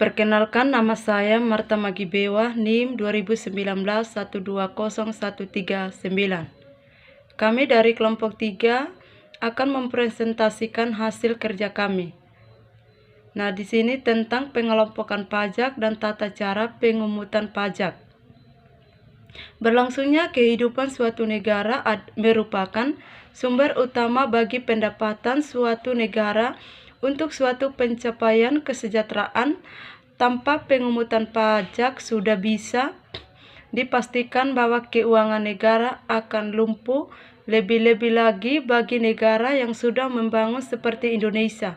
Perkenalkan, nama saya Marta Magibewa, NIM 2019-120139. Kami dari kelompok 3 akan mempresentasikan hasil kerja kami. Nah, di sini tentang pengelompokan pajak dan tata cara pengumutan pajak. Berlangsungnya kehidupan suatu negara merupakan sumber utama bagi pendapatan suatu negara untuk suatu pencapaian kesejahteraan. Tanpa pengumutan pajak sudah bisa dipastikan bahwa keuangan negara akan lumpuh, lebih-lebih lagi bagi negara yang sudah membangun seperti Indonesia.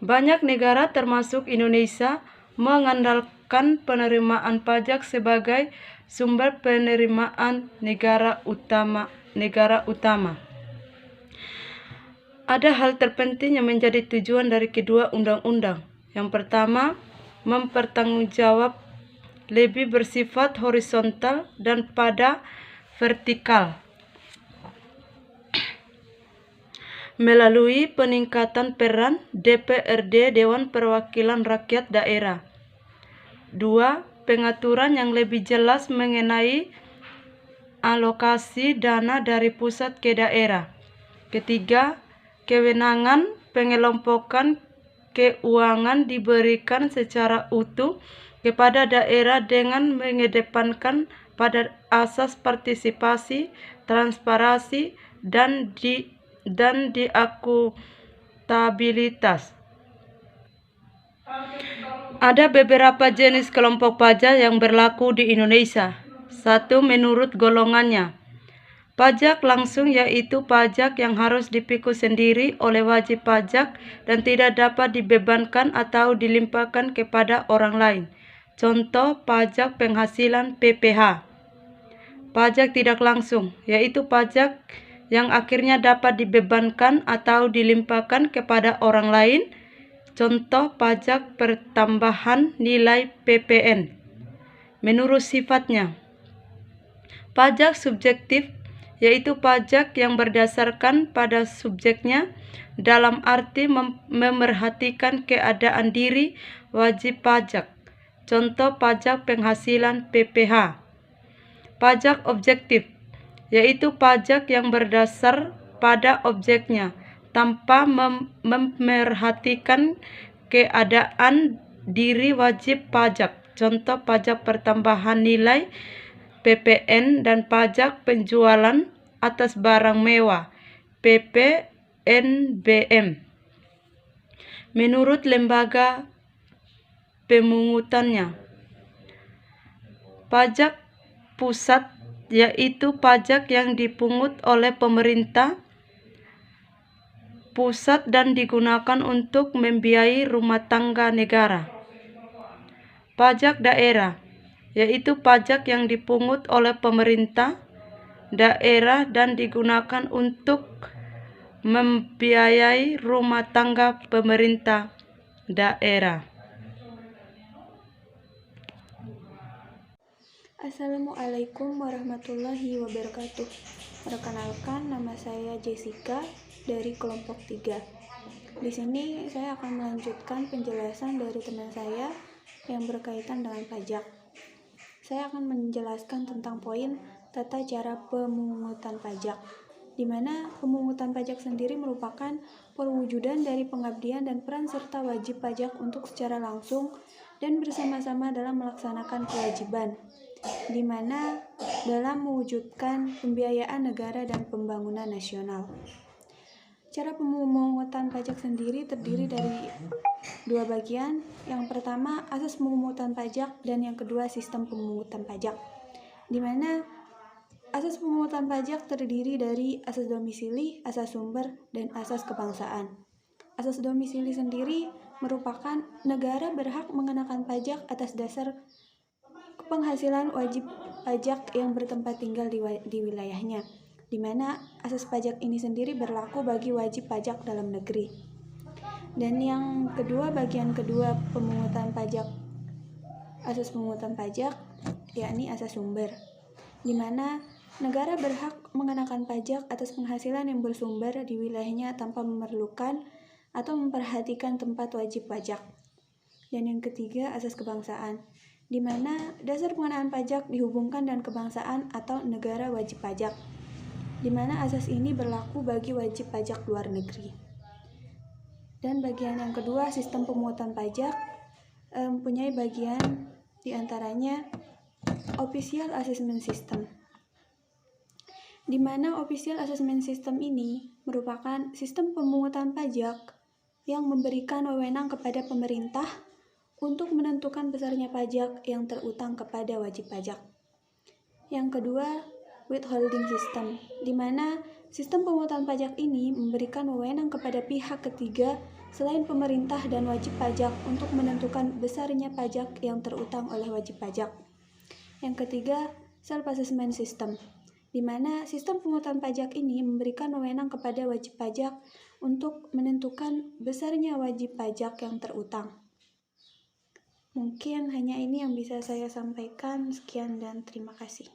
Banyak negara termasuk Indonesia mengandalkan penerimaan pajak sebagai sumber penerimaan negara utama. Ada hal terpenting yang menjadi tujuan dari kedua undang-undang. Yang pertama, mempertanggungjawab lebih bersifat horizontal dan pada vertikal melalui peningkatan peran DPRD Dewan Perwakilan Rakyat Daerah. 2. Pengaturan yang lebih jelas mengenai alokasi dana dari pusat ke daerah. Ketiga, kewenangan pengelompokan keuangan diberikan secara utuh kepada daerah dengan mengedepankan pada asas partisipasi, transparansi, dan diakutabilitas. Ada beberapa jenis kelompok pajak yang berlaku di Indonesia. 1. Menurut golongannya. Pajak langsung yaitu pajak yang harus dipikul sendiri oleh wajib pajak dan tidak dapat dibebankan atau dilimpahkan kepada orang lain. Contoh pajak penghasilan PPh. Pajak tidak langsung yaitu pajak yang akhirnya dapat dibebankan atau dilimpahkan kepada orang lain. Contoh pajak pertambahan nilai PPN. Menurut sifatnya. Pajak subjektif yaitu pajak yang berdasarkan pada subjeknya dalam arti memerhatikan keadaan diri wajib pajak. Contoh pajak penghasilan PPh. Pajak objektif yaitu pajak yang berdasar pada objeknya tanpa memerhatikan keadaan diri wajib pajak. Contoh pajak pertambahan nilai PPN dan pajak penjualan atas barang mewah PPNBM. Menurut lembaga pemungutannya. Pajak pusat yaitu pajak yang dipungut oleh pemerintah pusat dan digunakan untuk membiayai rumah tangga negara. Pajak daerah yaitu pajak yang dipungut oleh pemerintah daerah dan digunakan untuk membiayai rumah tangga pemerintah daerah. Assalamualaikum warahmatullahi wabarakatuh. Perkenalkan, nama saya Jessica dari kelompok 3. Di sini saya akan melanjutkan penjelasan dari teman saya yang berkaitan dengan pajak. Saya akan menjelaskan tentang poin tata cara pemungutan pajak, di mana pemungutan pajak sendiri merupakan perwujudan dari pengabdian dan peran serta wajib pajak untuk secara langsung dan bersama-sama dalam melaksanakan kewajiban, di mana dalam mewujudkan pembiayaan negara dan pembangunan nasional. Cara pemungutan pajak sendiri terdiri dari dua bagian. Yang pertama, asas pemungutan pajak, dan yang kedua, sistem pemungutan pajak. Di mana asas pemungutan pajak terdiri dari asas domisili, asas sumber, dan asas kebangsaan. Asas domisili sendiri merupakan negara berhak mengenakan pajak atas dasar penghasilan wajib pajak yang bertempat tinggal di wilayahnya, di mana asas pajak ini sendiri berlaku bagi wajib pajak dalam negeri. Dan yang kedua, bagian kedua pemungutan pajak, asas pemungutan pajak, yakni asas sumber, di mana negara berhak mengenakan pajak atas penghasilan yang bersumber di wilayahnya tanpa memerlukan atau memperhatikan tempat wajib pajak. Dan yang ketiga, asas kebangsaan, di mana dasar pengenaan pajak dihubungkan dengan kebangsaan atau negara wajib pajak, di mana asas ini berlaku bagi wajib pajak luar negeri. Dan bagian yang kedua, sistem pemungutan pajak mempunyai bagian diantaranya Official Assessment System, di mana Official Assessment System ini merupakan sistem pemungutan pajak yang memberikan wewenang kepada pemerintah untuk menentukan besarnya pajak yang terutang kepada wajib pajak. Yang kedua, Withholding System, di mana sistem pemungutan pajak ini memberikan wewenang kepada pihak ketiga selain pemerintah dan wajib pajak untuk menentukan besarnya pajak yang terutang oleh wajib pajak. Yang ketiga, Self-Assessment System, di mana sistem pemungutan pajak ini memberikan wewenang kepada wajib pajak untuk menentukan besarnya wajib pajak yang terutang. Mungkin hanya ini yang bisa saya sampaikan. Sekian dan terima kasih.